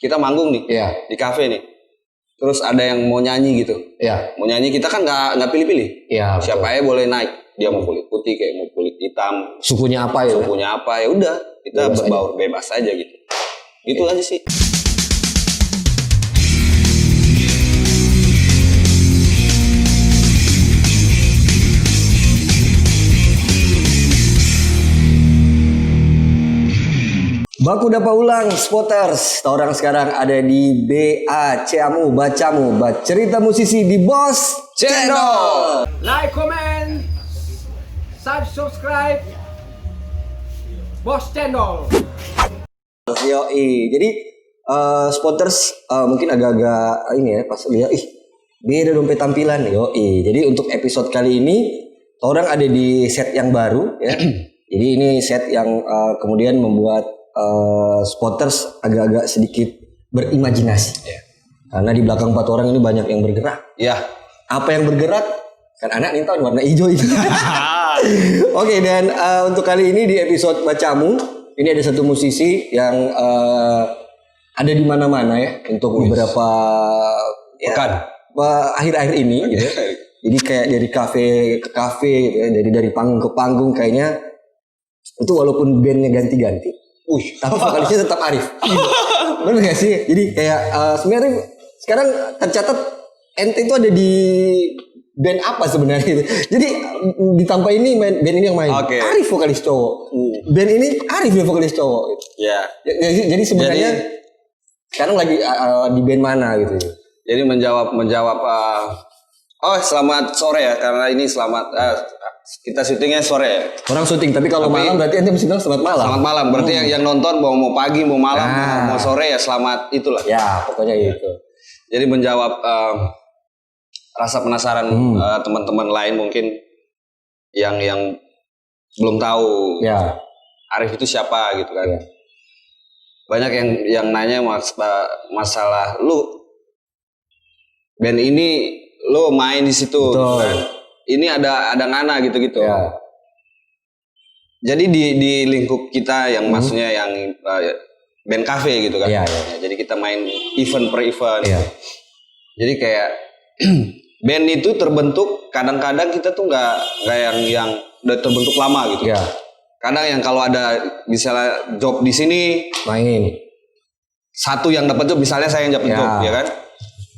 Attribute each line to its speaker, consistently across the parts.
Speaker 1: kita manggung nih di kafe nih. Terus ada yang mau nyanyi gitu.
Speaker 2: Iya.
Speaker 1: Mau nyanyi kita kan nggak pilih-pilih.
Speaker 2: Iya.
Speaker 1: Siapa aja boleh naik. Dia mau kulit putih kayak mau kulit hitam.
Speaker 2: Sukunya apa ya?
Speaker 1: Sukunya apa ya udah kita berbaur bebas aja gitu. Gitu aja sih.
Speaker 2: Baku dapat ulang Spotters. Orang sekarang ada di BACAMU, Bacamu, cerita musisi di Bos Channel.
Speaker 3: Like, comment, subscribe, Bos Channel.
Speaker 2: Yoi. Jadi Spotters mungkin agak-agak ini ya pas lihat beda dompet tampilan. Yoi. Jadi untuk episode kali ini orang ada di set yang baru ya. Jadi ini set yang kemudian membuat Spotters agak-agak sedikit berimajinasi ya. Karena di belakang 4 orang ini banyak yang bergerak.
Speaker 1: Ya.
Speaker 2: Apa yang bergerak? Kan anak nih tahu warna hijau itu. Oke, dan untuk kali ini di episode Bacamu ini ada satu musisi yang ada di mana-mana ya untuk beberapa
Speaker 1: pekan
Speaker 2: akhir-akhir ini gitu. Jadi kayak dari kafe ke kafe gitu ya, dari panggung ke panggung kayaknya itu walaupun bandnya ganti-ganti. Tapi vokalisnya tetap Arif. Bener gak sih? Jadi kayak sebenarnya sekarang tercatat ente itu ada di band apa sebenarnya? Jadi ditambah ini band ini yang main. Arif vokalis cowok. Band ini Arif yang vokalis cowok.
Speaker 1: Ya.
Speaker 2: Jadi sebenarnya sekarang lagi di band mana gitu?
Speaker 1: Jadi menjawab selamat sore ya, karena ini kita syutingnya sore ya.
Speaker 2: Orang syuting, tapi kalau malam berarti ente mesti bilang selamat malam.
Speaker 1: Selamat malam, berarti yang nonton mau pagi, mau malam, mau sore ya selamat itulah.
Speaker 2: Ya, pokoknya gitu.
Speaker 1: Jadi menjawab rasa penasaran teman-teman lain mungkin yang belum tahu Arif itu siapa gitu kan. Ya. Banyak yang nanya masalah lu band ini lu main di situ.
Speaker 2: Betul.
Speaker 1: Kan? Ini ada ngana gitu-gitu.
Speaker 2: Ya.
Speaker 1: Jadi di lingkup kita yang maksudnya yang band cafe gitu kan.
Speaker 2: Ya.
Speaker 1: Jadi kita main event per event.
Speaker 2: Ya.
Speaker 1: Jadi kayak band itu terbentuk kadang-kadang kita tuh nggak yang udah terbentuk lama gitu.
Speaker 2: Ya.
Speaker 1: Kadang yang kalau ada misalnya job di sini
Speaker 2: main.
Speaker 1: Satu yang dapat job misalnya saya yang dapat job ya kan.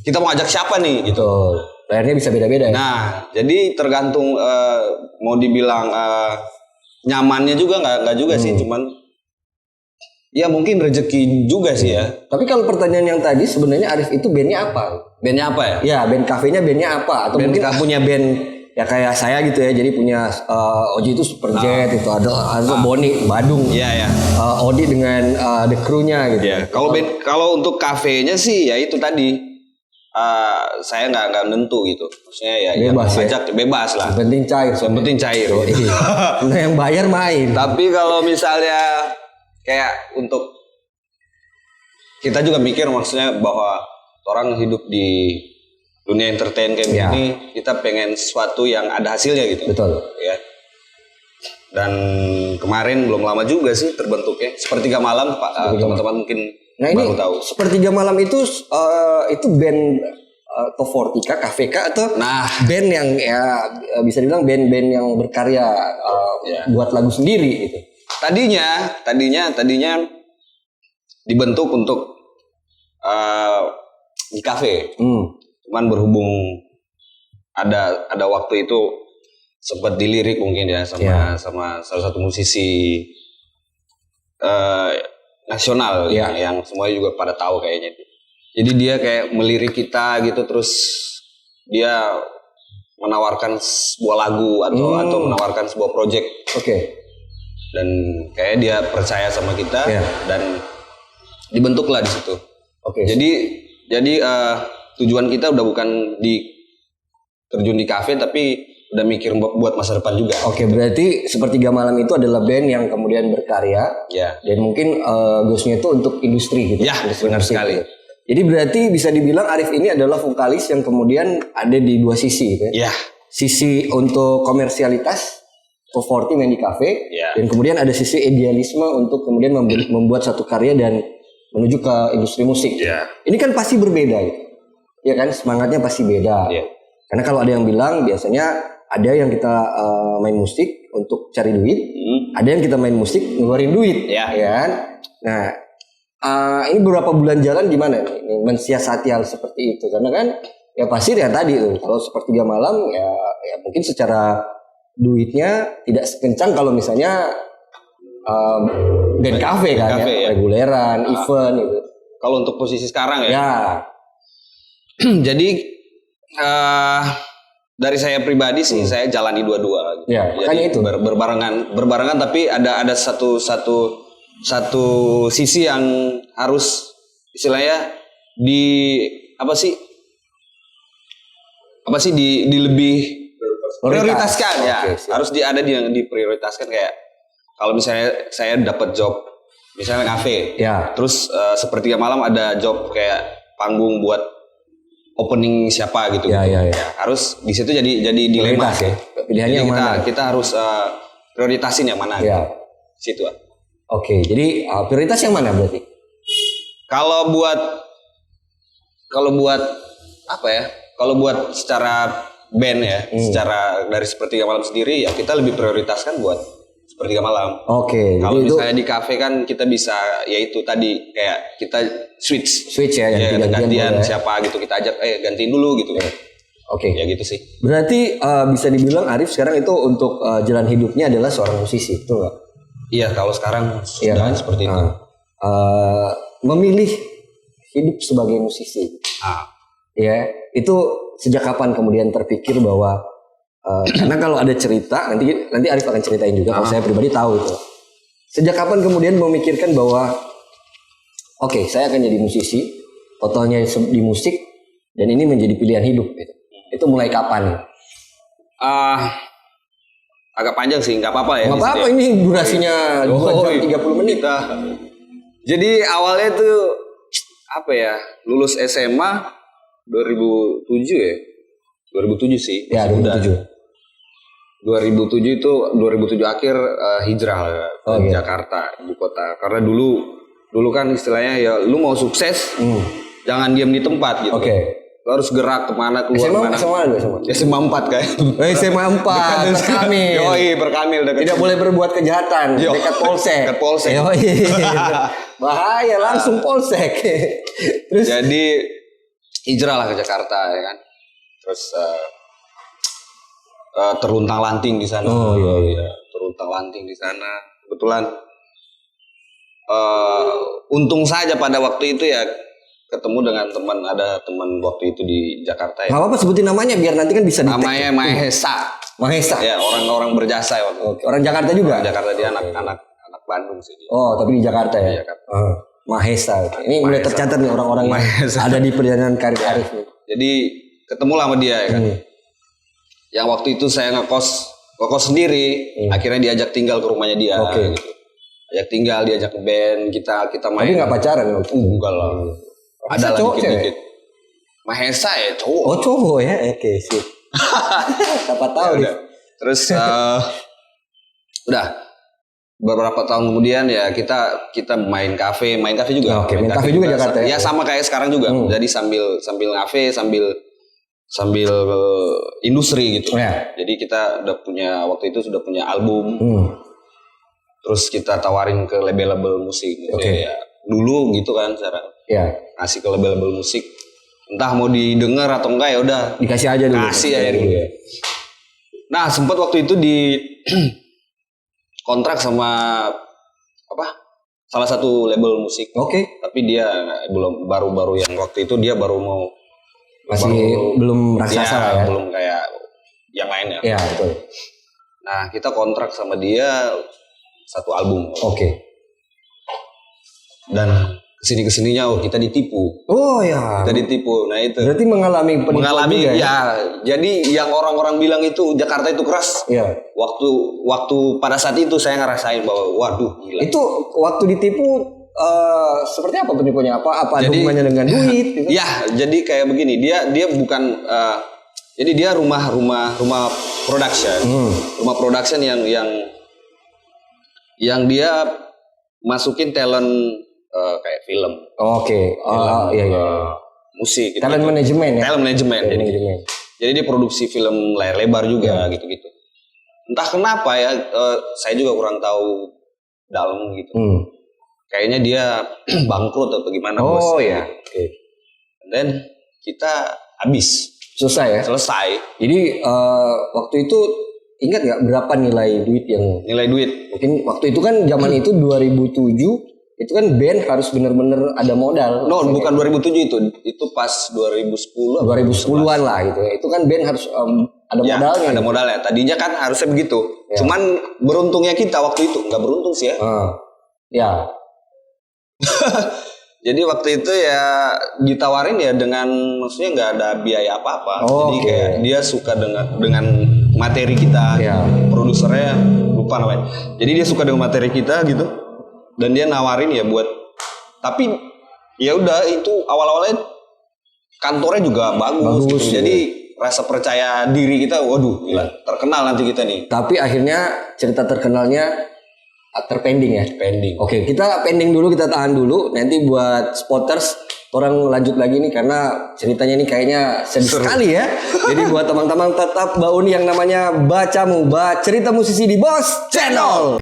Speaker 1: Kita mau ajak siapa nih gitu.
Speaker 2: Betul. Bayarnya bisa beda-beda ya?
Speaker 1: Nah, jadi tergantung mau dibilang nyamannya juga nggak juga sih, cuman ya mungkin rezeki juga sih ya.
Speaker 2: Tapi kalau pertanyaan yang tadi sebenarnya Arif itu bandnya apa?
Speaker 1: Bandnya apa ya?
Speaker 2: Ya, band kafenya bandnya apa? Atau band mungkin punya band ya kayak saya gitu ya, jadi punya Oji itu Superjet itu ada Boni Badung.
Speaker 1: Iya.
Speaker 2: Odi dengan the crew-nya gitu.
Speaker 1: Iya. Kalau untuk kafenya sih ya itu tadi. Saya nggak nentu gitu, maksudnya ya
Speaker 2: bebas
Speaker 1: ya, bebas lah.
Speaker 2: Yang penting cair.
Speaker 1: Yang penting cair. Gitu.
Speaker 2: Nah, yang bayar main.
Speaker 1: Tapi kalau misalnya kayak untuk kita juga mikir maksudnya bahwa orang hidup di dunia entertain kayak begini, kita pengen sesuatu yang ada hasilnya gitu.
Speaker 2: Betul.
Speaker 1: Ya. Dan kemarin belum lama juga sih terbentuknya Sepertiga Malam, Pak. Teman-teman mungkin baru tahu.
Speaker 2: Sepertiga Malam itu band top 40 KVK atau band yang ya bisa dibilang band-band yang berkarya buat lagu sendiri gitu. Tadinya dibentuk untuk di kafe. Cuman berhubung ada waktu itu sempat dilirik mungkin ya sama salah satu musisi nasional yang semuanya juga pada tahu kayaknya. Jadi dia kayak melirik kita gitu, terus dia menawarkan sebuah lagu atau menawarkan sebuah project. Oke.
Speaker 1: Dan kayak dia percaya sama kita dan dibentuklah di situ.
Speaker 2: Oke.
Speaker 1: Jadi tujuan kita udah bukan terjun di kafe, tapi udah mikir buat masa depan juga.
Speaker 2: Oke, berarti Sepertiga Malam itu adalah band yang kemudian berkarya.
Speaker 1: Ya.
Speaker 2: Dan mungkin goalsnya itu untuk industri gitu.
Speaker 1: Ya, benar sekali.
Speaker 2: Gitu. Jadi berarti bisa dibilang Arif ini adalah vokalis yang kemudian ada di dua sisi gitu ya. Sisi untuk komersialitas, top 40 main di kafe. Dan kemudian ada sisi idealisme untuk kemudian membuat satu karya dan menuju ke industri musik.
Speaker 1: Iya.
Speaker 2: Ini kan pasti berbeda gitu. Ya kan, semangatnya pasti beda.
Speaker 1: Iya.
Speaker 2: Karena kalau ada yang bilang biasanya ada yang kita main musik untuk cari duit, ada yang kita main musik ngeluarin duit,
Speaker 1: Iya.
Speaker 2: ya kan? Nah, ini beberapa bulan jalan gimana nih mensiasati hal seperti itu? Karena kan ya pasti ya tadi tuh kalau sepertiga malam ya mungkin secara duitnya tidak sekencang kalau misalnya band cafe kan
Speaker 1: cafe, ya.
Speaker 2: reguleran, event gitu.
Speaker 1: Kalau untuk posisi sekarang ya.
Speaker 2: Ya,
Speaker 1: Jadi dari saya pribadi sih saya jalani dua-dua. Gitu.
Speaker 2: Ya, makanya
Speaker 1: Jadi
Speaker 2: itu.
Speaker 1: berbarengan tapi ada satu sisi yang harus istilahnya di lebih prioritaskan ya.
Speaker 2: Oke, siap.
Speaker 1: Harus ada yang diprioritaskan kayak kalau misalnya saya dapat job misalnya kafe.
Speaker 2: ya,
Speaker 1: Terus sepertiga malam ada job kayak panggung buat opening siapa gitu.
Speaker 2: Ya.
Speaker 1: Harus di situ jadi dilema
Speaker 2: Prioritas ya. Pilihannya
Speaker 1: Jadi
Speaker 2: yang mana?
Speaker 1: kita harus prioritasin yang mana.
Speaker 2: Ya.
Speaker 1: Situ.
Speaker 2: Oke, jadi prioritas yang mana berarti?
Speaker 1: Kalau buat apa ya? Kalau buat secara band ya, secara dari sepertiga malam sendiri ya kita lebih prioritaskan buat sepertiga malam.
Speaker 2: Oke,
Speaker 1: Kalau
Speaker 2: jadi itu
Speaker 1: misalnya di kafe kan kita bisa yaitu tadi kayak kita switch
Speaker 2: ya
Speaker 1: ya,
Speaker 2: ganti-gantian
Speaker 1: gantian
Speaker 2: boleh ya.
Speaker 1: siapa gitu kita ajak gantiin dulu gitu.
Speaker 2: Oke.
Speaker 1: Ya gitu sih.
Speaker 2: Berarti bisa dibilang Arif sekarang itu untuk jalan hidupnya adalah seorang musisi, betul nggak?
Speaker 1: Iya, kalau sekarang
Speaker 2: Iya
Speaker 1: sudah
Speaker 2: kan?
Speaker 1: seperti itu.
Speaker 2: Memilih hidup sebagai musisi, ya itu sejak kapan kemudian terpikir bahwa karena kalau ada cerita nanti Arif akan ceritain juga. Kalau saya pribadi tahu itu. Sejak kapan kemudian memikirkan bahwa oke, saya akan jadi musisi, totalnya di musik dan ini menjadi pilihan hidup gitu. Itu mulai kapan?
Speaker 1: Agak panjang sih, nggak apa-apa ya.
Speaker 2: Nggak apa-apa, ini durasinya 2 jam 30 menit.
Speaker 1: Jadi awalnya tuh apa ya? Lulus SMA 2007 ya. 2007 sih.
Speaker 2: Ya,
Speaker 1: masih muda.
Speaker 2: 2007.
Speaker 1: 2007 itu 2007 akhir hijrah ke
Speaker 2: gitu.
Speaker 1: Jakarta, ibu kota. Karena dulu kan istilahnya ya lu mau sukses jangan diam di tempat gitu.
Speaker 2: Oke.
Speaker 1: Lu harus gerak kemana keluar
Speaker 2: SMA
Speaker 1: kemana.
Speaker 2: SMA.
Speaker 1: SMA 4 kayak.
Speaker 2: SMA 4 Perkamil.
Speaker 1: Yoi, Perkamil dekat
Speaker 2: Tidak
Speaker 1: sini.
Speaker 2: boleh berbuat kejahatan
Speaker 1: Yo.
Speaker 2: dekat polsek.
Speaker 1: Dekat polsek.
Speaker 2: Yoi. Bahaya langsung polsek. Terus
Speaker 1: Jadi hijrah lah ke Jakarta ya kan. Terus teruntang-lanting di sana.
Speaker 2: Oh, iya.
Speaker 1: Teruntang-lanting di sana. Kebetulan untung saja pada waktu itu ya ketemu dengan ada teman waktu itu di Jakarta ya.
Speaker 2: nggak apa-apa sebutin namanya biar nanti kan bisa di-tag.
Speaker 1: Namanya Mahesa.
Speaker 2: Mahesa.
Speaker 1: Ya, orang-orang berjasa ya waktu itu.
Speaker 2: Oke, orang Jakarta juga.
Speaker 1: Jakarta dia anak Bandung sih dia.
Speaker 2: Oh, tapi di Jakarta ya.
Speaker 1: Di Jakarta.
Speaker 2: Mahesa. Ini mulai
Speaker 1: Mahesa.
Speaker 2: tercatat nih orang-orang yang
Speaker 1: Mahesa.
Speaker 2: ada di perjalanan karir Arif nih.
Speaker 1: Jadi ketemu lah sama dia ya kan. Yang waktu itu saya ngekos sendiri, akhirnya diajak tinggal ke rumahnya dia.
Speaker 2: Oke.
Speaker 1: Gitu. Ajak tinggal, diajak ke band, kita main.
Speaker 2: Tapi nggak pacaran waktu itu?
Speaker 1: Enggak lah.
Speaker 2: Mahesa
Speaker 1: Ada lah
Speaker 2: cowok,
Speaker 1: dikit-dikit. Mahesa ya cowok.
Speaker 2: Oh, cowok ya. Oke, sip. Siapa tahu
Speaker 1: Ya
Speaker 2: nih.
Speaker 1: udah. Terus udah beberapa tahun kemudian ya kita main kafe juga.
Speaker 2: Oke, main kafe juga Jakarta ya?
Speaker 1: Ya sama kayak sekarang juga. Jadi sambil ngafe sambil industri gitu.
Speaker 2: Ya.
Speaker 1: Jadi kita waktu itu sudah punya album. Terus kita tawarin ke label-label musik.
Speaker 2: Oke.
Speaker 1: Ya, dulu gitu kan cara
Speaker 2: Ya.
Speaker 1: ngasih ke label-label musik. Entah mau didengar atau enggak ya udah
Speaker 2: Dikasih aja dulu.
Speaker 1: kasih aja dulu ya. Nah, sempat waktu itu di kontrak sama salah satu label musik.
Speaker 2: Oke.
Speaker 1: Tapi dia baru yang waktu itu dia baru mau
Speaker 2: Masih belum raksasa lah ya.
Speaker 1: belum kayak yang lain ya.
Speaker 2: Ya, betul.
Speaker 1: Nah, kita kontrak sama dia satu album.
Speaker 2: Oke.
Speaker 1: Dan kesininya kita ditipu.
Speaker 2: Oh ya.
Speaker 1: Kita ditipu. Nah, itu.
Speaker 2: Berarti mengalami penipuan juga ya?
Speaker 1: Ya, jadi yang orang-orang bilang itu Jakarta itu keras.
Speaker 2: Iya.
Speaker 1: Waktu pada saat itu saya ngerasain bahwa waduh gila.
Speaker 2: Itu waktu ditipu seperti apa penipuannya? Apa ada hubungannya dengan duit? Gitu?
Speaker 1: Ya, jadi kayak begini. Dia bukan jadi dia rumah production. Rumah production yang dia masukin talent kayak film,
Speaker 2: Oke. Oh, iya.
Speaker 1: musik, gitu.
Speaker 2: Talent manajemen ya.
Speaker 1: Talent manajemen.
Speaker 2: Talent
Speaker 1: Jadi,
Speaker 2: manajemen.
Speaker 1: jadi dia produksi film layar lebar juga gitu-gitu. Entah kenapa ya, saya juga kurang tahu dalam gitu. Kayaknya dia bangkrut atau gimana
Speaker 2: Oh
Speaker 1: bosnya.
Speaker 2: ya. Oke.
Speaker 1: Dan kita habis
Speaker 2: Selesai ya.
Speaker 1: selesai
Speaker 2: Jadi waktu itu ingat nggak berapa nilai duit yang
Speaker 1: nilai duit.
Speaker 2: mungkin waktu itu kan zaman itu 2007 itu kan band harus bener-bener ada modal.
Speaker 1: No, bukan 2007 itu pas 2010 atau
Speaker 2: 2010-an lah gitu ya. Itu kan band harus ada
Speaker 1: ya,
Speaker 2: modalnya.
Speaker 1: ada modalnya. Tadinya kan harusnya begitu. Cuman beruntungnya kita waktu itu nggak beruntung sih ya.
Speaker 2: Ya.
Speaker 1: Jadi waktu itu ya ditawarin ya dengan maksudnya nggak ada biaya apa-apa. Jadi
Speaker 2: Oke.
Speaker 1: kayak dia suka dengan materi kita.
Speaker 2: Ya.
Speaker 1: Produsernya lupa namanya. Jadi dia suka dengan materi kita gitu. Dan dia nawarin ya buat, tapi ya udah itu awal-awalnya kantornya juga bagus gitu.
Speaker 2: ya.
Speaker 1: Jadi rasa percaya diri kita, waduh, gila, terkenal nanti kita nih.
Speaker 2: Tapi akhirnya cerita terkenalnya terpending ya.
Speaker 1: Pending.
Speaker 2: Oke, kita pending dulu, kita tahan dulu. Nanti buat spotters orang lanjut lagi nih karena ceritanya ini kayaknya sedih sekali ya. Jadi buat teman-teman tetap bauni yang namanya Bacamu, cerita musisi di Bos Channel.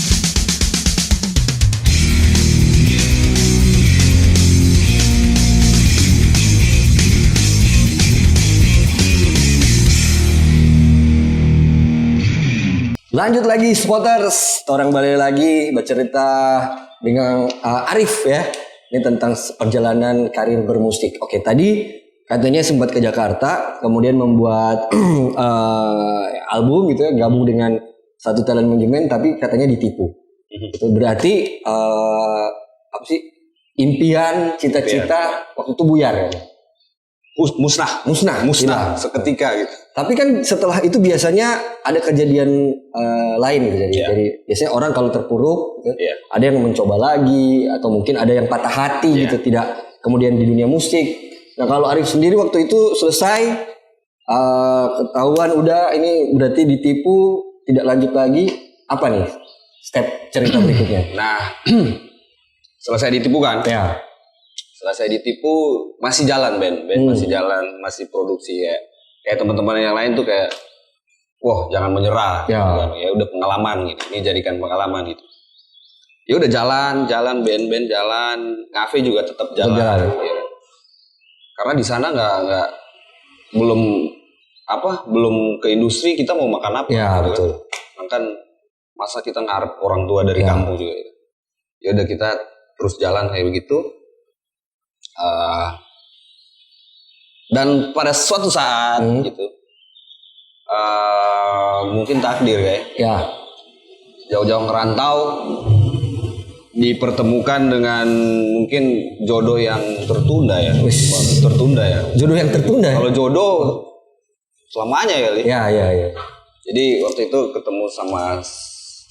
Speaker 2: Lanjut lagi spotters, orang balik lagi bercerita dengan Arif ya. Ini tentang perjalanan karir bermusik. Oke, tadi katanya sempat ke Jakarta, kemudian membuat album gitu ya, gabung dengan satu talent manajemen, tapi katanya ditipu. Itu berarti apa sih? Impian, cita-cita waktu itu buyar ya.
Speaker 1: Musnah seketika gitu.
Speaker 2: Tapi kan setelah itu biasanya ada kejadian lain gitu. Jadi biasanya orang kalau terpuruk gitu, ada yang mencoba lagi atau mungkin ada yang patah hati gitu, tidak kemudian di dunia musik. Nah, kalau Arif sendiri waktu itu selesai ketahuan udah ini berarti ditipu, tidak lanjut lagi, apa nih step cerita berikutnya?
Speaker 1: Nah, selesai ditipu kan?
Speaker 2: Ya.
Speaker 1: Selesai ditipu masih jalan band masih jalan, masih produksi ya. Kayak teman-teman yang lain tuh kayak, wah jangan menyerah. Ya udah pengalaman gitu. Ini jadikan pengalaman gitu. Ya udah jalan band jalan, ngafe juga tetap jalan. Ya. Karena di sana nggak belum ke industri, kita mau makan apa?
Speaker 2: Ya gitu. Betul.
Speaker 1: Kan masa kita ngarep orang tua dari kampung juga. Ya udah kita terus jalan kayak begitu. Dan pada suatu saat gitu mungkin takdir ya jauh-jauh ngerantau dipertemukan dengan mungkin jodoh yang tertunda ya.
Speaker 2: Jodoh yang tertunda ya?
Speaker 1: Kalau jodoh selamanya ya Li.
Speaker 2: Ya.
Speaker 1: Jadi waktu itu ketemu sama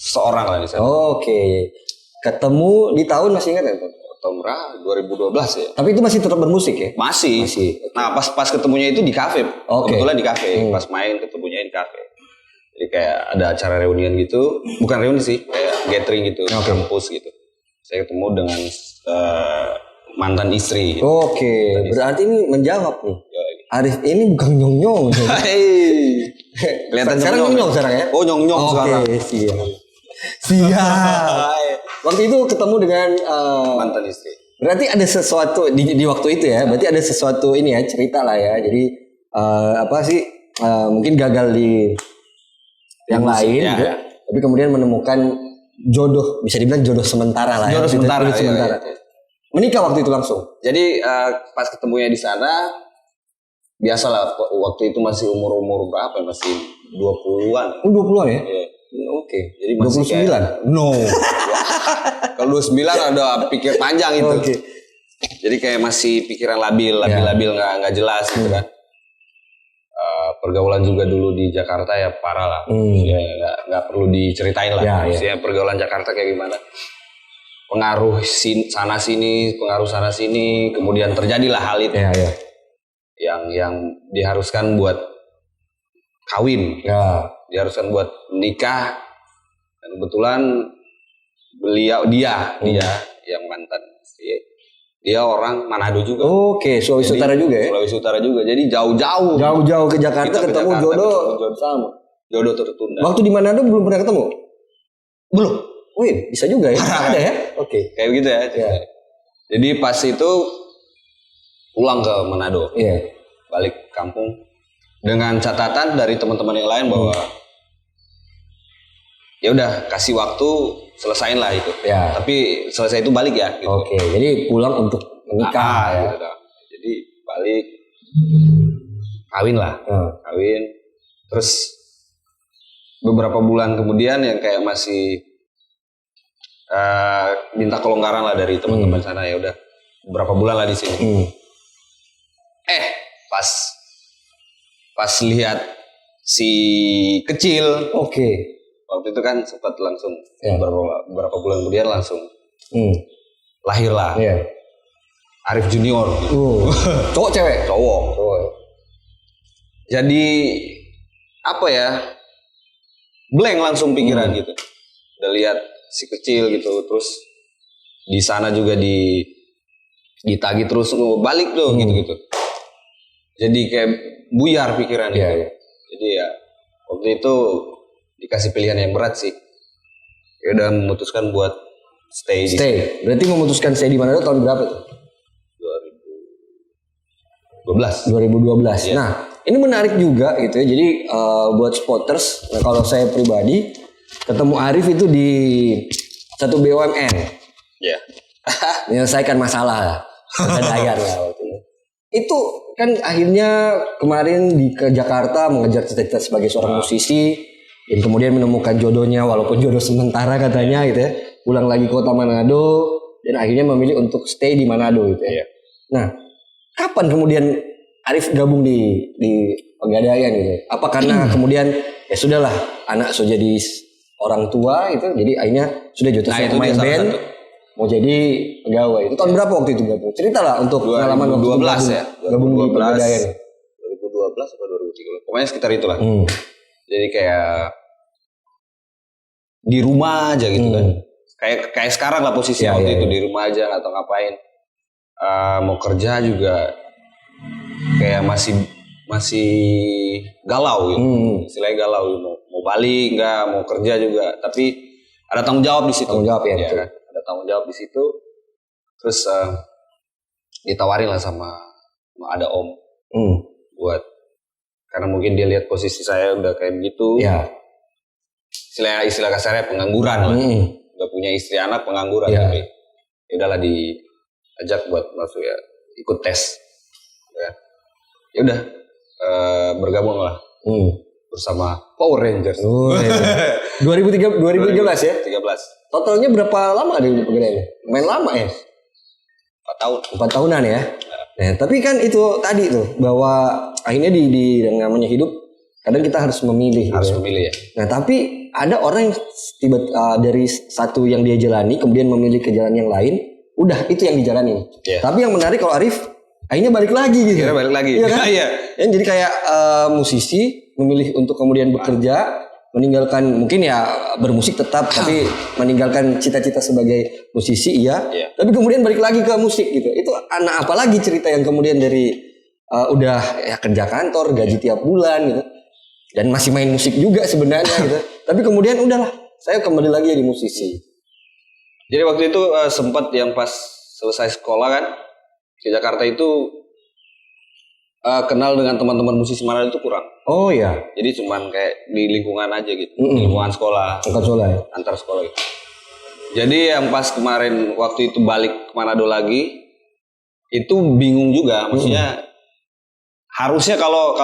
Speaker 1: seorang lah di sana.
Speaker 2: Oke. Ketemu di tahun masih ingat ya?
Speaker 1: Tahun berapa? 2012 ya.
Speaker 2: Tapi itu masih tetap bermusik ya?
Speaker 1: Masih. Nah, pas ketemunya itu di kafe. Kebetulan di kafe. Pas main ketemunya di kafe. Jadi kayak ada acara reunian gitu. Bukan reuni sih, kayak gathering gitu, kampus gitu. Saya ketemu dengan mantan istri.
Speaker 2: Oke. Berarti ini menjawab nih. Arif ini bukan nyong-nyong.
Speaker 1: Kelihatan
Speaker 2: sekarang nyong-nyong sekarang ya?
Speaker 1: Oh, nyong-nyong sekarang.
Speaker 2: Oke, siap. Waktu itu ketemu dengan
Speaker 1: mantan istri.
Speaker 2: Berarti ada sesuatu di waktu itu ya. Berarti ada sesuatu ini ya, cerita lah ya. Jadi apa sih mungkin gagal di yang lain gitu. Tapi kemudian menemukan jodoh, bisa dibilang jodoh sementara lah ya.
Speaker 1: Jodoh sementara.
Speaker 2: Menikah waktu itu langsung.
Speaker 1: Jadi pas ketemunya di sana biasalah waktu itu masih umur berapa? Masih 20-an.
Speaker 2: Oh, 20-an ya?
Speaker 1: Iya.
Speaker 2: Oke.
Speaker 1: Jadi masih
Speaker 2: 29.
Speaker 1: Kayak, no. Kalau 29 ada pikir panjang itu.
Speaker 2: Oke.
Speaker 1: Jadi kayak masih pikiran labil nggak jelas gitu kan. Pergaulan juga dulu di Jakarta ya parah lah. Ya nggak perlu diceritain lah. Maksudnya pergaulan Jakarta kayak gimana. Pengaruh sana sini, kemudian terjadilah hal itu. Yang diharuskan buat kawin. Diharuskan buat nikah. Dan kebetulan dia yang mantan. Dia orang Manado juga.
Speaker 2: Oke, Sulawesi
Speaker 1: Jadi,
Speaker 2: Utara juga ya.
Speaker 1: Sulawesi Utara juga. Jadi jauh-jauh.
Speaker 2: Jauh-jauh ke Jakarta
Speaker 1: Kita ke
Speaker 2: ketemu
Speaker 1: Jakarta,
Speaker 2: jodoh
Speaker 1: ketemu jodoh.
Speaker 2: sama.
Speaker 1: Jodoh tertunda.
Speaker 2: Waktu di Manado belum pernah ketemu?
Speaker 1: Belum.
Speaker 2: Wih, bisa juga ya. Ada ya? Oke.
Speaker 1: Kayak gitu ya.
Speaker 2: Iya.
Speaker 1: Jadi pas itu pulang ke Manado.
Speaker 2: Iya.
Speaker 1: Balik kampung. Dengan catatan dari teman-teman yang lain bahwa ya udah kasih waktu selesain lah itu.
Speaker 2: Ya.
Speaker 1: Tapi selesai itu balik ya. Gitu.
Speaker 2: Oke, jadi pulang untuk menikah ya.
Speaker 1: Gitu dah. Jadi balik kawin lah. Kawin. Terus beberapa bulan kemudian yang kayak masih minta kelonggaran lah dari teman-teman sana, ya udah beberapa bulan lah di sini. Pas lihat si kecil, waktu itu kan sempat langsung beberapa bulan kemudian langsung lahirlah Arif Junior.
Speaker 2: Cowok cewek?
Speaker 1: Cowok. Jadi apa ya? Blank langsung pikiran gitu. Udah lihat si kecil gitu, terus di sana juga ditagih terus balik tuh gitu. Jadi kayak buyar pikiran gitu. Jadi ya waktu itu dikasih pilihan yang berat sih. Ya udah memutuskan buat stay.
Speaker 2: Berarti memutuskan stay di Manado tahun berapa tuh? 2012. Nah, ini menarik juga gitu ya. Jadi buat spotters, kalau saya pribadi ketemu Arif itu di satu BUMN.
Speaker 1: Iya.
Speaker 2: Menyelesaikan masalah lah. Dayar lah waktu itu. Itu kan akhirnya kemarin ke Jakarta mengejar cita-cita sebagai seorang musisi, dan kemudian menemukan jodohnya walaupun jodoh sementara katanya gitu ya. Pulang lagi ke kota Manado dan akhirnya memilih untuk stay di Manado gitu ya. Nah, kapan kemudian Arif gabung di Pegadaian gitu? Apa karena kemudian ya sudahlah anak sudah jadi orang tua gitu, jadi akhirnya sudah jatuh main band, mau jadi pegawai. Itu tahun berapa waktu itu gabung? Ceritalah untuk pengalaman
Speaker 1: 2012 ya.
Speaker 2: Gabung di Pegadaian.
Speaker 1: 2012 atau 2013. Pokoknya sekitar itulah. Jadi kayak di rumah aja gitu kan. Kayak sekarang lah posisi waktu itu, di rumah aja atau ngapain. Mau kerja juga kayak masih galau gitu. Istilahnya galau gitu. Mau balik nggak, mau kerja juga, tapi ada tanggung jawab di situ.
Speaker 2: Tanggung jawab ya, betul.
Speaker 1: Ada tanggung jawab di situ. Terus ditawarin lah sama ada om buat, karena mungkin dia lihat posisi saya udah kayak begitu. Istilah kasarnya pengangguran lah. Udah punya istri anak, pengangguran. Tapi ya udahlah diajak buat masuk ya, ikut tes. Ya udah bergabung lah bersama Power Rangers.
Speaker 2: 2013 ya?
Speaker 1: 13.
Speaker 2: Totalnya berapa lama ada di Pegadaian? Main lama ya?
Speaker 1: 4 tahun.
Speaker 2: 4 tahunan ya. Nah, tapi kan itu tadi tuh bahwa akhirnya di namanya hidup kadang kita harus memilih.
Speaker 1: Harus memilih ya.
Speaker 2: Nah, tapi ada orang yang dari satu yang dia jalani kemudian memilih ke jalan yang lain, udah itu yang dijalani. Tapi yang menarik kalau Arif akhirnya balik lagi gitu.
Speaker 1: Akhirnya balik lagi.
Speaker 2: Iya kan?
Speaker 1: Iya.
Speaker 2: Jadi kayak musisi memilih untuk kemudian bekerja, meninggalkan mungkin ya bermusik tetap, tapi meninggalkan cita-cita sebagai musisi tapi kemudian balik lagi ke musik gitu. Itu anak apa lagi cerita yang kemudian dari udah ya kerja kantor, gaji tiap bulan gitu, dan masih main musik juga sebenarnya gitu. Tapi kemudian udahlah, saya kembali lagi jadi musisi.
Speaker 1: Jadi waktu itu sempat yang pas selesai sekolah kan ke Jakarta itu kenal dengan teman-teman musisi Manado itu kurang.
Speaker 2: Oh iya.
Speaker 1: Jadi cuman kayak di lingkungan aja gitu, di lingkungan sekolah. Antar sekolah gitu. Jadi yang pas kemarin waktu itu balik ke Manado lagi, itu bingung juga. Maksudnya harusnya kalau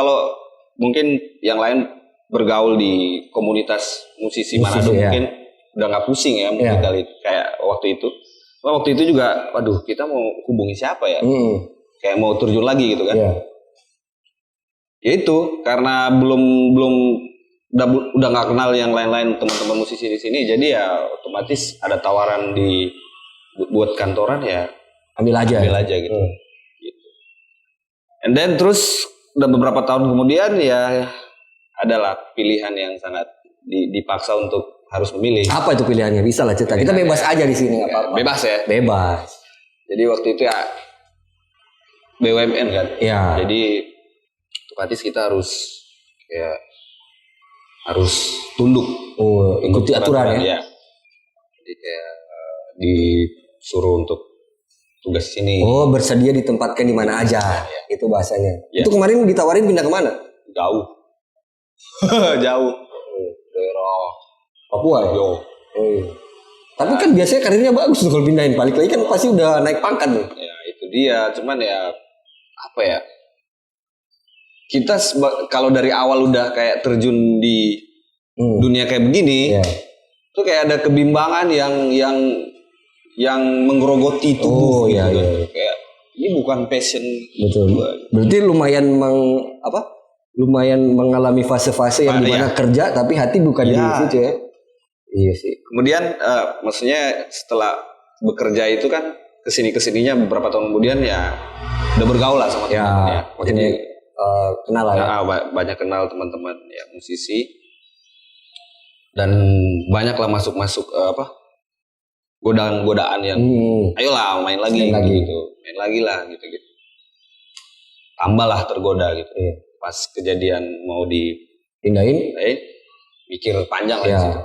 Speaker 1: mungkin yang lain bergaul di komunitas musisi Manado mungkin udah nggak pusing ya mungkin kali kayak waktu itu. Nah, waktu itu juga, waduh kita mau hubungi siapa ya? Kayak mau terjun lagi gitu kan? Ya itu karena belum udah nggak kenal yang lain-lain teman-teman musisi di sini, jadi ya otomatis ada tawaran buat kantoran ya ambil aja gitu. Gitu. And then terus udah beberapa tahun kemudian ya adalah pilihan yang sangat dipaksa untuk harus memilih.
Speaker 2: Apa itu pilihannya? Bisa lah cerita. Kita bebas aja di sini, nggak apa-apa.
Speaker 1: Bebas ya.
Speaker 2: Bebas.
Speaker 1: Jadi waktu itu ya BUMN kan.
Speaker 2: Iya.
Speaker 1: Jadi otomatis kita harus tunduk.
Speaker 2: Oh, ikuti aturan ya.
Speaker 1: Iya. Jadi kayak disuruh untuk tugas sini.
Speaker 2: Oh, bersedia ditempatkan di mana aja. Itu bahasanya.
Speaker 1: Ya.
Speaker 2: Itu kemarin ditawarin pindah kemana?
Speaker 1: Jauh. Jauh. Daerah
Speaker 2: Papua ya?
Speaker 1: jauh.
Speaker 2: Oh, iya. Tapi kan biasanya karirnya bagus tuh kalau pindahin. Balik lagi kan pasti udah naik pangkat nih.
Speaker 1: Ya itu dia. Cuman ya apa ya? Kita kalau dari awal udah kayak terjun di dunia kayak begini,
Speaker 2: Iya.
Speaker 1: tuh kayak ada kebimbangan yang menggerogoti tubuh
Speaker 2: Oh, iya,
Speaker 1: gitu kan.
Speaker 2: iya.
Speaker 1: Kayak ini bukan passion.
Speaker 2: Betul. Berarti lumayan lumayan mengalami fase-fase yang dimana kerja tapi hati bukan di situ ya. Iya sih.
Speaker 1: Kemudian maksudnya setelah bekerja itu kan kesininya beberapa tahun kemudian ya udah bergaul lah sama teman-teman ya.
Speaker 2: Maksudnya kenal lah ya.
Speaker 1: Banyak kenal teman-teman ya musisi dan banyaklah masuk godaan yang ayolah main lagi gitu. Main lagi lah gitu. Tambahlah tergoda gitu.
Speaker 2: Iya.
Speaker 1: Pas kejadian mau
Speaker 2: Pindahin.
Speaker 1: mikir panjang lah
Speaker 2: Ya.
Speaker 1: di situ.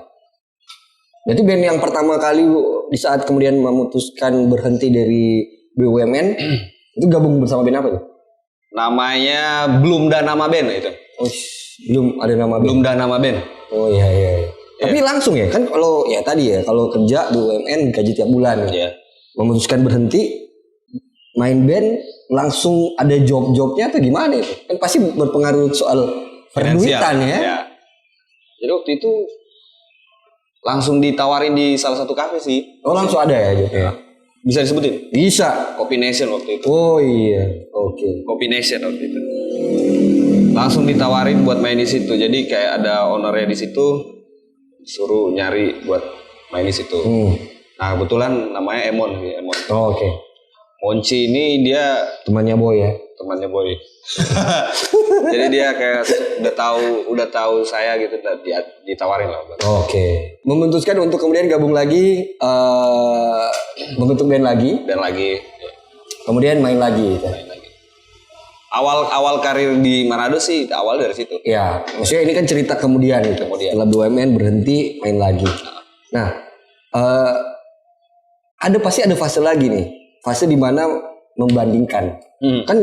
Speaker 2: Berarti band yang pertama kali di saat kemudian memutuskan berhenti dari BUMN itu gabung bersama band apa tuh?
Speaker 1: Namanya belum ada nama band itu.
Speaker 2: Oh, belum ada nama band.
Speaker 1: Belum ada nama band.
Speaker 2: Oh iya. Tapi langsung ya kan kalau ya tadi ya kalau kerja BUMN gaji tiap bulan.
Speaker 1: Iya.
Speaker 2: Memutuskan berhenti main band langsung ada job-jobnya atau gimana itu? Kan pasti berpengaruh soal perduitan ya.
Speaker 1: Ya. Jadi waktu itu langsung ditawarin di salah satu kafe sih.
Speaker 2: Oh langsung ada ya jobnya.
Speaker 1: Bisa disebutin?
Speaker 2: Bisa.
Speaker 1: Kopi Nation waktu itu.
Speaker 2: Oh iya. Oke.
Speaker 1: Kopi Nation waktu itu. Langsung ditawarin buat main di situ. Jadi kayak ada ownernya di situ, suruh nyari buat main di situ. Nah kebetulan namanya Emon.
Speaker 2: Oh, oke.
Speaker 1: Monci ini dia
Speaker 2: Temannya Boy ya.
Speaker 1: temannya Boy. Jadi dia kayak udah tahu saya gitu, ditawarin lah.
Speaker 2: Oke. Memutuskan untuk kemudian gabung lagi, membentuk band lagi,
Speaker 1: Dan lagi
Speaker 2: kemudian main lagi. Gitu.
Speaker 1: awal karir di Manado sih awal dari situ.
Speaker 2: Ya, maksudnya ini kan cerita kemudian gitu. Setelah BUMN berhenti main lagi. Nah, pasti ada fase lagi nih. Fase di mana membandingkan. Kan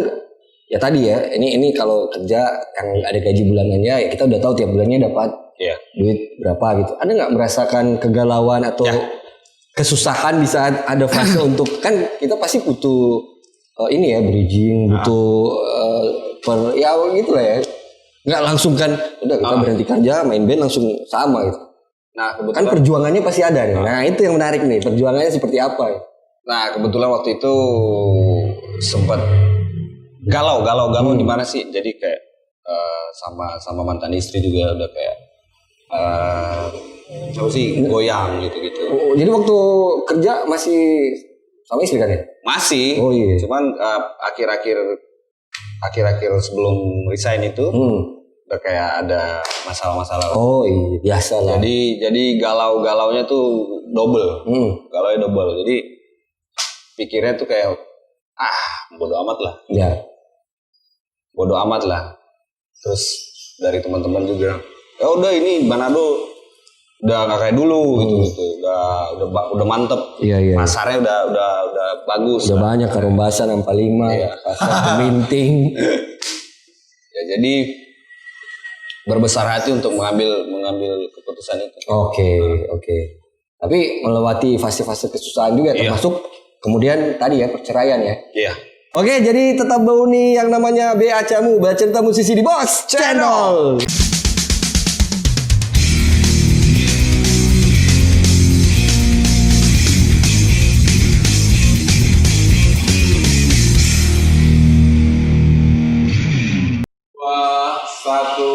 Speaker 2: ya tadi ya, ini kalau kerja yang ada gaji bulanannya ya kita udah tahu tiap bulannya dapat duit berapa gitu. Ada nggak merasakan kegalauan atau kesusahan di saat ada fase untuk kan kita pasti butuh ini ya bridging, butuh ya gitu lah ya. Nggak langsung kan udah kita berhenti kerja main band langsung sama gitu.
Speaker 1: Nah kebetulan
Speaker 2: Kan perjuangannya pasti ada nih. Nah itu yang menarik nih, perjuangannya seperti apa ya?
Speaker 1: Nah kebetulan waktu itu sempat galau di mana sih? Jadi kayak sama mantan istri juga udah kayak apa sih goyang gitu.
Speaker 2: Oh, jadi waktu kerja masih sama istri kan ya?
Speaker 1: Masih.
Speaker 2: Oh iya.
Speaker 1: Cuman akhir-akhir sebelum resign itu udah kayak ada masalah-masalah.
Speaker 2: Oh iya, biasa lah.
Speaker 1: Jadi galaunya tuh double. Galaunya double. Jadi pikirnya tuh kayak bodo amat lah.
Speaker 2: Ya.
Speaker 1: Bodo amat lah. Terus dari teman-teman juga, ya udah ini Manado udah nggak kayak dulu gitu. Udah mantep.
Speaker 2: Iya.
Speaker 1: Pasarnya udah bagus.
Speaker 2: Udah banyak Karombasan 45, Pasar Keminting.
Speaker 1: Ya jadi berbesar hati untuk mengambil keputusan itu.
Speaker 2: Oke. Tapi melewati fase-fase kesusahan juga termasuk kemudian tadi ya perceraian ya.
Speaker 1: Iya.
Speaker 2: Oke, jadi tetap bauni yang namanya BA Camu, baca cerita musisi di Bos Channel.
Speaker 1: Wah, satu.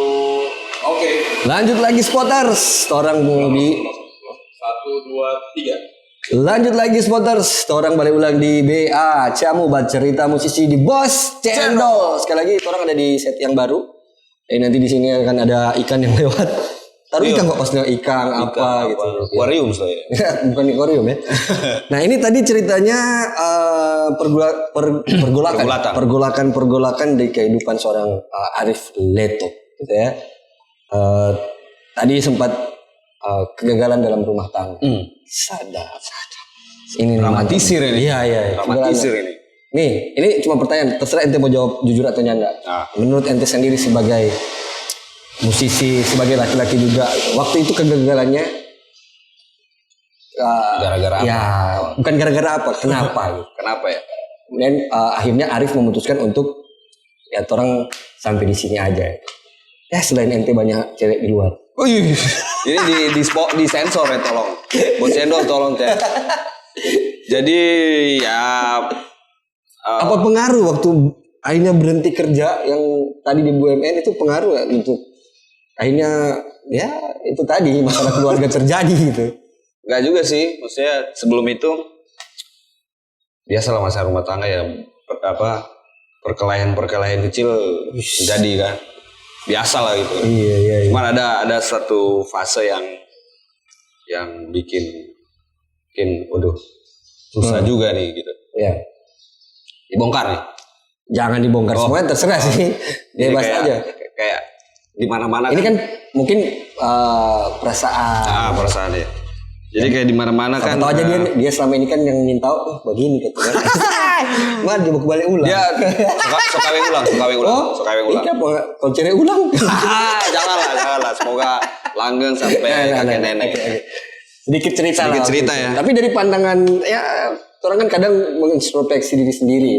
Speaker 1: Oke.
Speaker 2: Lanjut lagi spotters, orang di
Speaker 1: 1, 2, 3.
Speaker 2: Lanjut lagi spotters, orang balik ulang di BA Camu baca cerita musisi di Bos Channel. Sekali lagi, orang ada di set yang baru. Nanti di sini akan ada ikan yang lewat. taruh ikan kok, pastinya ikan apa gitu.
Speaker 1: Aquarium saya.
Speaker 2: Bukan akuarium ya. Nah ini tadi ceritanya pergolakan di kehidupan seorang Arif Leto gitu ya. Tadi sempat kegagalan dalam rumah tangga. Sadar. Ini
Speaker 1: Dramatisir ini.
Speaker 2: Iya.
Speaker 1: Dramatisir ini.
Speaker 2: Nih, ini cuma pertanyaan. Terserah ente mau jawab jujur atau nyanda. Menurut ente sendiri sebagai musisi, sebagai laki-laki juga, waktu itu kegagalannya
Speaker 1: Gara-gara apa?
Speaker 2: Ya, bukan gara-gara apa, kenapa?
Speaker 1: Kenapa ya?
Speaker 2: Dan akhirnya Arif memutuskan untuk ya orang sampai di sini aja. Ya selain ente banyak cewek di luar.
Speaker 1: Oh iya. Ini di sensor ya tolong. Bos Cendol tolong cek. Jadi ya
Speaker 2: Apa pengaruh waktu akhirnya berhenti kerja yang tadi di BUMN itu pengaruh ya untuk akhirnya ya itu tadi masalah keluarga terjadi gitu.
Speaker 1: Enggak juga sih, maksudnya sebelum itu biasalah masalah rumah tangga ya perkelahian kecil terjadi kan. Biasa lah gitu.
Speaker 2: Iya.
Speaker 1: Cuman ada satu fase yang bikin waduh susah juga nih gitu.
Speaker 2: Iya.
Speaker 1: Dibongkar nih.
Speaker 2: Jangan dibongkar semuanya terserah sih. Bebas aja.
Speaker 1: Kayak di mana-mana
Speaker 2: Ini kan mungkin perasaan.
Speaker 1: Perasaan ya. Jadi kayak di mana-mana kan.
Speaker 2: Tahu aja dia selama ini kan yang ingin tahu begini katanya. Mana dia mau kebalik ulang.
Speaker 1: Dia suka ulang.
Speaker 2: Ini apa? Kalau cewek ulang.
Speaker 1: Janganlah. Semoga langgeng sampai kakek nenek.
Speaker 2: Sedikit cerita
Speaker 1: ya.
Speaker 2: Tapi dari pandangan ya orang kan kadang mengintrospeksi diri sendiri.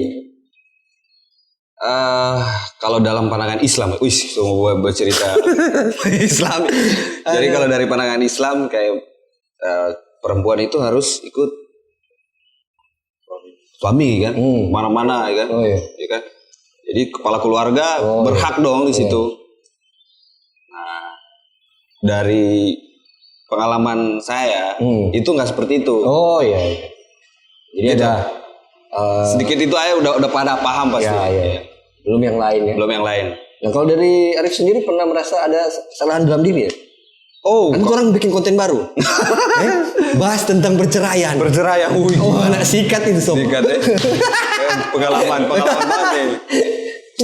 Speaker 1: Kalau dalam pandangan Islam, semua bercerita Islam. Jadi kalau dari pandangan Islam kayak perempuan itu harus ikut suami kan, mana-mana kan, ya kan. Jadi kepala keluarga berhak dong di situ. Nah, dari pengalaman saya itu nggak seperti itu.
Speaker 2: Oh iya. Jadi
Speaker 1: Gitu.
Speaker 2: ada
Speaker 1: sedikit itu aja udah pada paham pasti.
Speaker 2: Ya. Belum yang lain ya.
Speaker 1: Belum yang lain.
Speaker 2: Nah kalau dari Arif sendiri pernah merasa ada kesalahan dalam diri ya?
Speaker 1: Oh,
Speaker 2: kan orang bikin konten baru. Bahas tentang perceraian. Anak sikat itu sob.
Speaker 1: Sikat ya. Pengalaman banget ya.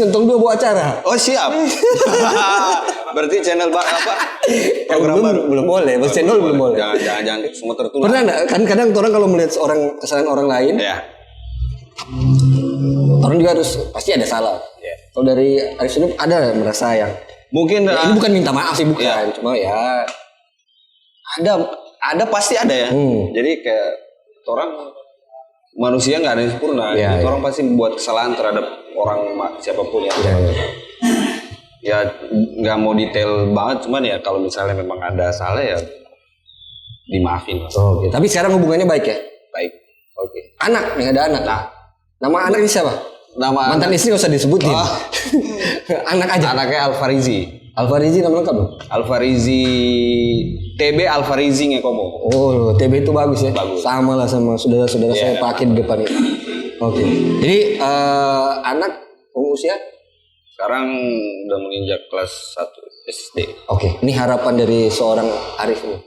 Speaker 2: Nonton 2 buat acara.
Speaker 1: Oh siap. Berarti channel apa? Program baru
Speaker 2: belum boleh. Bos channel belum boleh.
Speaker 1: Jangan semua tertular.
Speaker 2: Pernah enggak? Kan kadang orang kalau melihat kesalahan orang lain,
Speaker 1: Ya.
Speaker 2: orang juga harus pasti ada salah.
Speaker 1: Ya.
Speaker 2: Kalau dari Arif sendiri ada merasa yang
Speaker 1: Mungkin
Speaker 2: ini bukan minta maaf sih bukan,
Speaker 1: Ya.
Speaker 2: cuma ya
Speaker 1: ada pasti ada ya. Jadi kayak orang manusia nggak ada yang sempurna.
Speaker 2: Ya,
Speaker 1: Jadi orang pasti buat kesalahan terhadap orang siapapun ya. Ya nggak mau detail banget, cuman ya kalau misalnya memang ada salah ya dimaafin.
Speaker 2: Oke. Tapi sekarang hubungannya baik ya?
Speaker 1: Baik.
Speaker 2: Oke. Anak nih ada anak.
Speaker 1: Nah,
Speaker 2: Nama anak ini siapa?
Speaker 1: nama
Speaker 2: Mantan istri nggak usah disebutin. Anak aja.
Speaker 1: anaknya Alfarizi.
Speaker 2: Alfarizi nama lengkap loh.
Speaker 1: Alfarizi TB Alfarizi Ngekomo.
Speaker 2: Oh, TB itu bagus ya.
Speaker 1: Bagus.
Speaker 2: Sama lah sama saudara-saudara saya pakai di depan itu. Oke. Jadi anak usia?
Speaker 1: Sekarang udah menginjak kelas 1 SD.
Speaker 2: Oke. Ini harapan dari seorang Arif nih.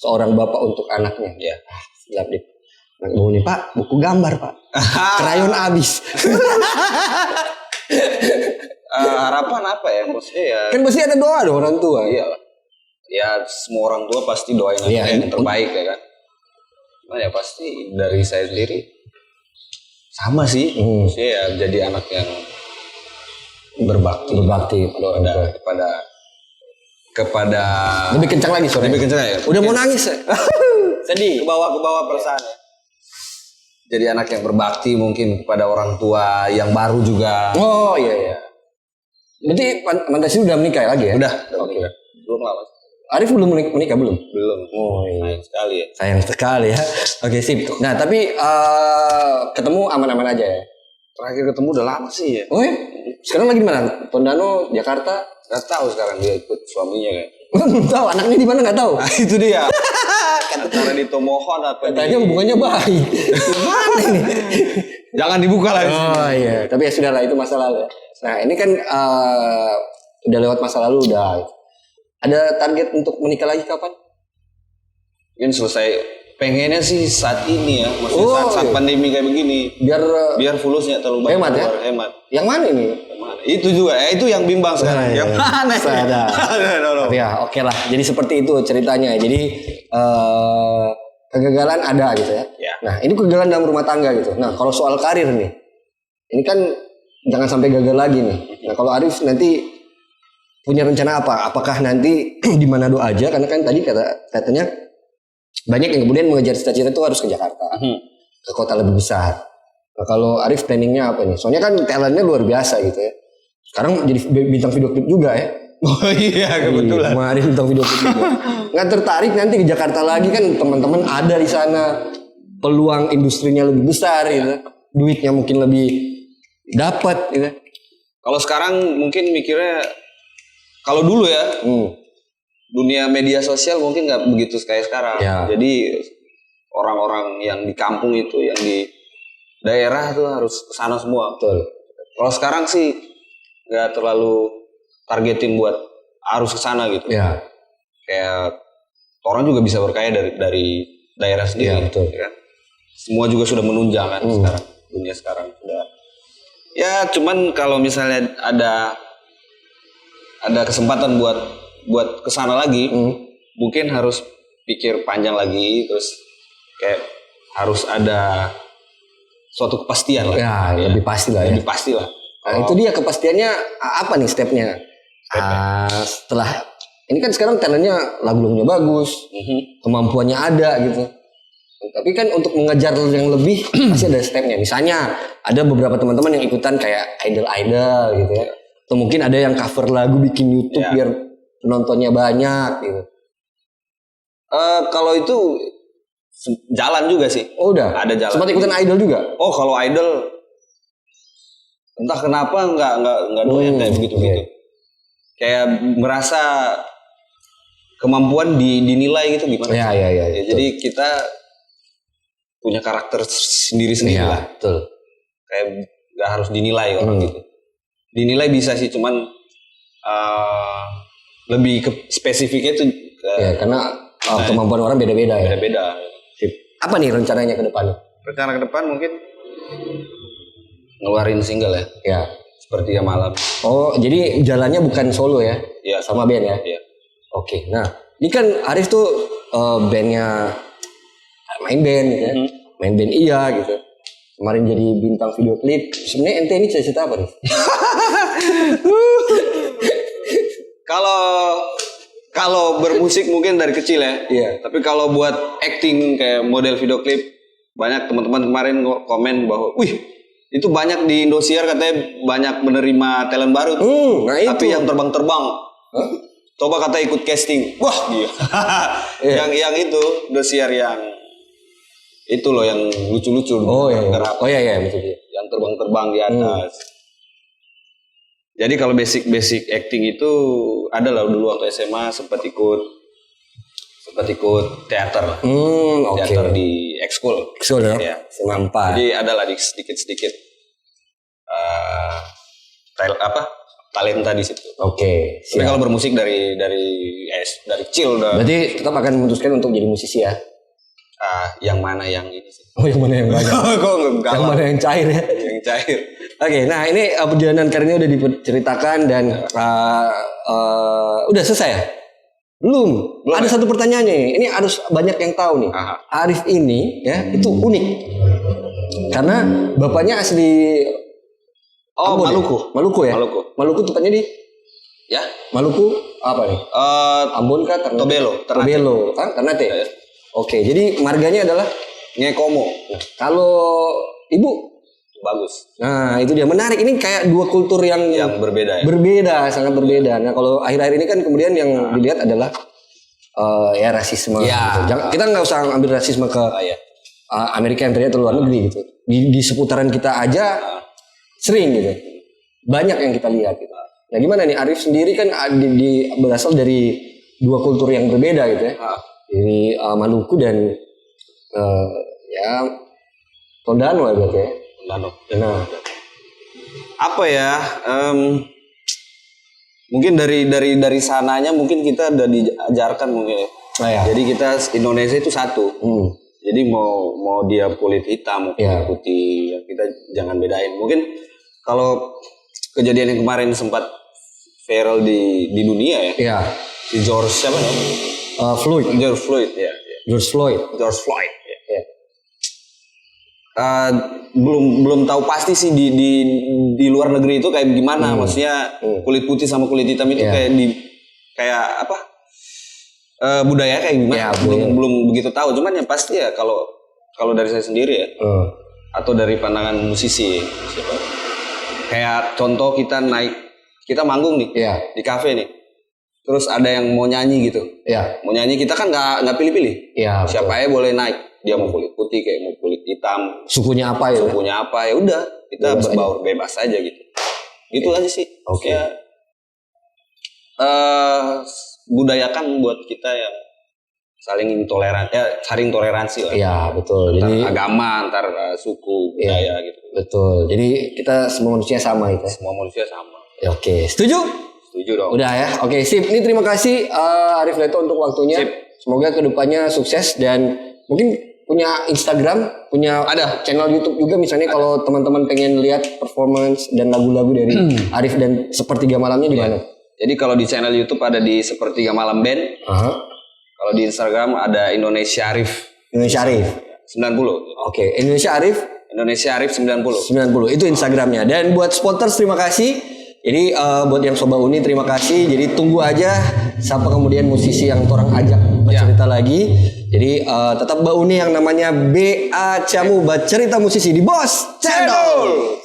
Speaker 2: Seorang bapak untuk anaknya.
Speaker 1: Ya.
Speaker 2: Siap deh. Mau nih Pak, buku gambar Pak. Krayon habis.
Speaker 1: Harapan apa ya? Maksudnya ya.
Speaker 2: Kan pasti ada doa dong orang tua.
Speaker 1: Iya lah. Ya semua orang tua pasti doain anaknya yang terbaik ya kan. Nah ya pasti dari saya sendiri sama sih. Maksudnya ya jadi anak yang berbakti kepada
Speaker 2: Lebih kencang lagi suaranya.
Speaker 1: lebih kencang ya.
Speaker 2: Udah mau nangis ya? Sedih.
Speaker 1: ke bawah perasaan ya. Jadi anak yang berbakti mungkin kepada orang tua yang baru juga.
Speaker 2: Oh iya. Berarti Mantas ini udah menikah lagi ya?
Speaker 1: Udah menikah. Belum lama.
Speaker 2: Arif belum menikah belum?
Speaker 1: Belum.
Speaker 2: Oh iya.
Speaker 1: Sayang sekali ya.
Speaker 2: Sayang sekali ya. Oke sip. Nah tapi ketemu aman-aman aja ya?
Speaker 1: Terakhir ketemu udah lama sih ya.
Speaker 2: Oh iya? Sekarang lagi di mana? Tondano, Jakarta?
Speaker 1: Gak tahu sekarang dia ikut suaminya kan.
Speaker 2: Belum tahu. Anaknya di mana nggak tahu?
Speaker 1: Nah, itu dia. Antara di Tomohon apa
Speaker 2: Katanya hubungannya baik. Gimana ini?
Speaker 1: Jangan dibuka lah.
Speaker 2: Oh iya. Tapi ya sudah lah itu masa lalu ya. Nah ini kan udah lewat masa lalu udah. Ada target untuk menikah lagi kapan?
Speaker 1: Mungkin selesai, pengennya sih saat ini ya, maksudnya
Speaker 2: Oh,
Speaker 1: saat
Speaker 2: iya.
Speaker 1: pandemi kayak begini, biar fulusnya terlalu banyak
Speaker 2: Hemat ya?
Speaker 1: keluar, hemat.
Speaker 2: Yang mana ini?
Speaker 1: Mana? Itu juga, itu yang bimbang sekarang.
Speaker 2: Nah,
Speaker 1: Yang
Speaker 2: iya.
Speaker 1: mana?
Speaker 2: Sadar.
Speaker 1: No.
Speaker 2: Tapi ya oke lah. Jadi seperti itu ceritanya. Jadi kegagalan ada gitu ya.
Speaker 1: Ya.
Speaker 2: Nah ini kegagalan dalam rumah tangga gitu. Nah kalau soal karir nih, ini kan jangan sampai gagal lagi nih. Nah kalau Arif nanti punya rencana apa? Apakah nanti di Manado aja? Karena kan tadi katanya banyak yang kemudian mengejar cita-cita itu harus ke Jakarta, ke kota lebih besar. Nah kalau Arif planningnya apa nih? Soalnya kan talentnya luar biasa gitu ya. Sekarang jadi bintang video klip juga ya.
Speaker 1: Oh iya, kebetulan.
Speaker 2: Kemarin bintang video klip juga. Nggak tertarik nanti ke Jakarta lagi kan teman-teman ada di sana. Peluang industrinya lebih besar gitu. Duitnya mungkin lebih dapat gitu.
Speaker 1: Kalau sekarang mungkin mikirnya, kalau dulu ya, dunia media sosial mungkin nggak begitu kayak sekarang.
Speaker 2: Ya.
Speaker 1: Jadi orang-orang yang di kampung itu, yang di daerah tuh harus kesana semua.
Speaker 2: Betul.
Speaker 1: Kalau sekarang sih nggak terlalu targetin buat harus kesana gitu.
Speaker 2: Ya.
Speaker 1: Kayak orang juga bisa berkaya dari daerah sendiri.
Speaker 2: Iya, betul.
Speaker 1: Ya kan? Semua juga sudah menunjang kan sekarang, dunia sekarang sudah. Ya cuman kalau misalnya ada kesempatan buat kesana lagi, mungkin harus pikir panjang lagi, terus kayak harus ada suatu kepastian lah.
Speaker 2: Ya, lebih pasti lah ya.
Speaker 1: Lebih pasti lah.
Speaker 2: Nah, itu dia kepastiannya apa nih stepnya? Setelah ini kan sekarang talentnya lagu-lagunya bagus, kemampuannya ada gitu. Tapi kan untuk mengejar yang lebih pasti ada stepnya. Misalnya ada beberapa teman-teman yang ikutan kayak idol-idol gitu ya. Atau mungkin ada yang cover lagu bikin YouTube biar penontonnya banyak gitu.
Speaker 1: Kalau itu jalan juga sih.
Speaker 2: Oh udah.
Speaker 1: Ada jalan.
Speaker 2: Sempat ikutan idol juga.
Speaker 1: Oh kalau idol entah kenapa nggak doyan kayak begitu. Kayak merasa kemampuan dinilai gitu gimana?
Speaker 2: Ya,
Speaker 1: jadi kita punya karakter sendiri-sendiri lah.
Speaker 2: Betul.
Speaker 1: Kayak nggak harus dinilai orang gitu. Dinilai bisa sih, cuman lebih ke spesifiknya itu
Speaker 2: karena kemampuan orang beda-beda ya.
Speaker 1: beda-beda.
Speaker 2: Apa nih rencananya ke depan?
Speaker 1: Rencana ke depan mungkin ngeluarin single ya.
Speaker 2: Ya.
Speaker 1: Seperti yang malam.
Speaker 2: Oh, jadi jalannya bukan solo ya?
Speaker 1: Iya.
Speaker 2: Sama band ya?
Speaker 1: Iya.
Speaker 2: Oke. Nah, ini kan Arif tuh bandnya main band gitu ya. Main band iya gitu. Kemarin jadi bintang video klip. Sebenarnya ente ini cerita apa nih?
Speaker 1: Kalau bermusik mungkin dari kecil ya.
Speaker 2: Iya.
Speaker 1: Tapi kalau buat acting kayak model video klip, banyak teman-teman kemarin komen bahwa, wih, itu banyak di Indosiar katanya banyak menerima talent baru tuh.
Speaker 2: Nah itu.
Speaker 1: Tapi yang terbang-terbang. Coba kata ikut casting. Wah, iya. yang itu Indosiar yang itu loh yang lucu-lucu.
Speaker 2: Oh iya.
Speaker 1: Gerak.
Speaker 2: Oh iya betul.
Speaker 1: Yang terbang-terbang di atas. Jadi kalau basic acting itu ada lah dulu waktu SMA sempat ikut teater lah. Teater di ekskul.
Speaker 2: Ekskul ya.
Speaker 1: Ya.
Speaker 2: Semampa.
Speaker 1: Jadi ada lah sedikit talenta di situ.
Speaker 2: Oke.
Speaker 1: Tapi kalau bermusik dari kecil udah.
Speaker 2: Berarti tetap akan memutuskan untuk jadi musisi ya?
Speaker 1: Yang mana yang ini sih?
Speaker 2: Oh yang mana yang banyak?
Speaker 1: Kok enggak?
Speaker 2: Yang mana yang cair ya?
Speaker 1: Yang cair.
Speaker 2: Oke, nah ini perjalanan karirnya udah diceritakan dan udah selesai ya? Belum. Ada satu pertanyaannya nih. Ini harus banyak yang tahu nih. Arif ini ya itu unik karena bapaknya asli Ambon, Maluku ya? Maluku tepatnya di?
Speaker 1: Ya.
Speaker 2: Maluku apa nih? Ambon kah?
Speaker 1: Tobelo.
Speaker 2: Tobelo. Ternate.
Speaker 1: Ya.
Speaker 2: Oke, jadi marganya adalah
Speaker 1: Ngekomo.
Speaker 2: Nah, kalau ibu
Speaker 1: bagus.
Speaker 2: Nah, itu dia menarik. Ini kayak dua kultur yang
Speaker 1: berbeda ya.
Speaker 2: Berbeda, sangat berbeda. Nah, kalau akhir-akhir ini kan kemudian yang dilihat adalah ya rasisme.
Speaker 1: Ya.
Speaker 2: Gitu. Kita nggak usah ambil rasisme ke Amerika yang terlihat luar negeri gitu. Di seputaran kita aja sering gitu. Banyak yang kita lihat gitu. Nah, gimana nih Arif sendiri kan berasal dari dua kultur yang berbeda gitu ya. Dari Maluku dan ya Tondano ya berarti ya.
Speaker 1: Tondano.
Speaker 2: Nah,
Speaker 1: apa ya? mungkin dari sananya mungkin kita udah diajarkan mungkin.
Speaker 2: Ya.
Speaker 1: Jadi kita Indonesia itu satu. Jadi mau dia kulit hitam, mau kulit putih, ya kita jangan bedain. Mungkin kalau kejadian yang kemarin sempat viral di dunia ya.
Speaker 2: Iya.
Speaker 1: Si George siapa namanya?
Speaker 2: Floyd.
Speaker 1: George Floyd ya.
Speaker 2: George Floyd.
Speaker 1: Ya. Belum tahu pasti sih di luar negeri itu kayak gimana. Maksudnya kulit putih sama kulit hitam itu kayak apa? Budaya kayak gimana? Belum begitu tahu. Cuman yang pasti ya kalau dari saya sendiri ya. Atau dari pandangan musisi. Kayak contoh kita manggung nih di kafe nih. Terus ada yang mau nyanyi gitu. Mau nyanyi kita kan nggak pilih-pilih. Siapa aja boleh naik. Dia mau kulit putih kayak mau kulit hitam.
Speaker 2: Sukunya apa ya?
Speaker 1: Sukunya apa ya udah kita berbaur bebas aja gitu. Itu aja sih.
Speaker 2: Oke.
Speaker 1: Ya, budayakan buat kita yang saling toleransi lah.
Speaker 2: Iya betul.
Speaker 1: Antar
Speaker 2: Jadi
Speaker 1: agama, antar suku, budaya gitu.
Speaker 2: betul. Jadi kita semua manusia sama itu.
Speaker 1: Semua manusia sama.
Speaker 2: Oke, setuju?
Speaker 1: Setuju dong.
Speaker 2: Udah ya. Oke, sip. Ini terima kasih Arif Leto untuk waktunya.
Speaker 1: Sip.
Speaker 2: Semoga kedepannya sukses dan mungkin punya Instagram, punya channel YouTube juga misalnya kalau teman-teman pengen lihat performance dan lagu-lagu dari Arif dan Sepertiga Malamnya di mana?
Speaker 1: Jadi kalau di channel YouTube ada di Sepertiga Malam Band. Kalau di Instagram ada Indonesia Arif.
Speaker 2: Indonesia Arif
Speaker 1: 90.
Speaker 2: Oke, Indonesia Arif 90. Itu Instagramnya. Dan buat spotters terima kasih. Jadi buat yang Soba Uni terima kasih. Jadi tunggu aja siapa kemudian musisi yang orang ajak bercerita lagi. Jadi tetap Mbak Uni yang namanya BA Camu bercerita musisi di Bos Channel.